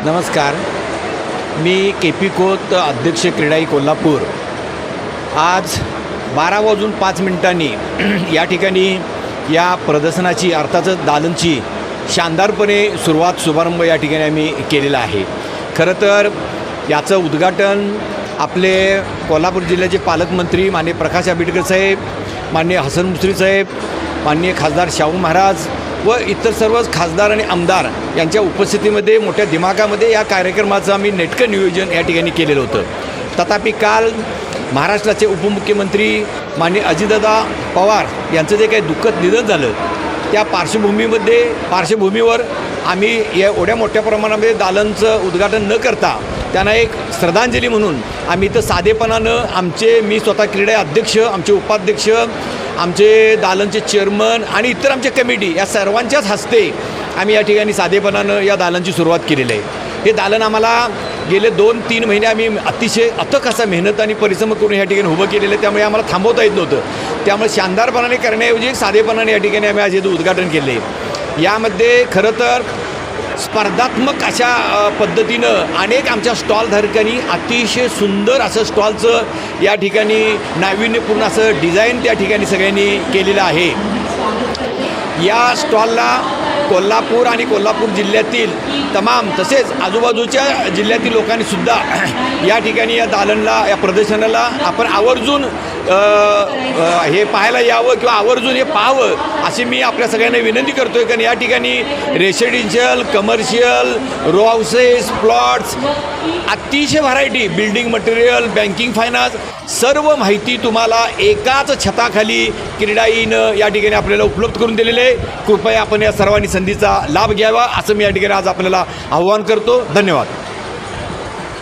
नमस्कार. मी के.पी. खोत, अध्यक्ष क्रीडाई कोल्हापूर. आज 12:05 या ठिकाणी या प्रदर्शनाची अर्थातच दालनची शानदारपणे शुभारंभ या ठिकाणी आम्ही केलेला आहे. खरं तर याचं उद्घाटन आपले कोल्हापूर जिल्ह्याचे पालकमंत्री माननीय प्रकाश आंबेडकर साहेब, माननीय हसन मुश्रीफ साहेब, माननीय खासदार शाहू महाराज व इतर सर्वच खासदार आणि आमदार यांच्या उपस्थितीमध्ये मोठ्या दिमागामध्ये या कार्यक्रमाचं आम्ही नेटकं नियोजन या ठिकाणी केलेलं होतं. तथापि काल महाराष्ट्राचे उपमुख्यमंत्री माननीय अजितदादा पवार यांचं जे काही दुःखद निधन झालं त्या पार्श्वभूमीवर आम्ही या एवढ्या मोठ्या प्रमाणामध्ये दालनचं उद्घाटन न करता त्यांना एक श्रद्धांजली म्हणून आम्ही इथं साधेपणानं मी स्वतः क्रीडा अध्यक्ष, आमचे उपाध्यक्ष, आमचे दालनचे चेअरमन आणि इतर आमच्या कमिटी या सर्वांच्याच हस्ते आम्ही या ठिकाणी साधेपणानं या दालनची सुरुवात केलेली आहे. हे दालन आम्हाला गेले 2-3 महिने आम्ही अतिशय अथक असा मेहनत आणि परिश्रम करून या ठिकाणी उभं केलेलं आहे. त्यामुळे आम्हाला थांबवता येत नव्हतं. त्यामुळे शानदारपणाने करण्याऐवजी साधेपणाने या ठिकाणी आम्ही आज हे उद्घाटन केले आहे. यामध्ये खरं तर स्पर्धात्मक अशा पद्धतीनं अनेक आमच्या स्टॉलधारकांनी अतिशय सुंदर असं स्टॉलचं या ठिकाणी नाविन्यपूर्ण असं डिझाईन त्या ठिकाणी सगळ्यांनी केलेलं आहे. या स्टॉलला कोल्हापूर आणि कोल्हापूर जिल्ह्यातील तमाम तसेच आजूबाजूच्या जिल्ह्यातील लोकांनीसुद्धा या ठिकाणी या दालनला या प्रदर्शनाला आपण आवर्जून हे पाहायला यावं किंवा आवर्जून हे पाहावं अशी मी आपल्या सगळ्यांना विनंती करतो आहे. कारण या ठिकाणी residential, commercial, row houses, plots, अतिशय variety, building material, banking finance सर्व माहिती तुम्हाला एकाच छताखाली क्रीडाईनं या ठिकाणी आपल्याला उपलब्ध करून दिलेले आहे. कृपया आपण या सर्वांनी संधीचा लाभ घ्यावा असं मी या ठिकाणी आज आपल्याला आव्हान करतो. धन्यवाद.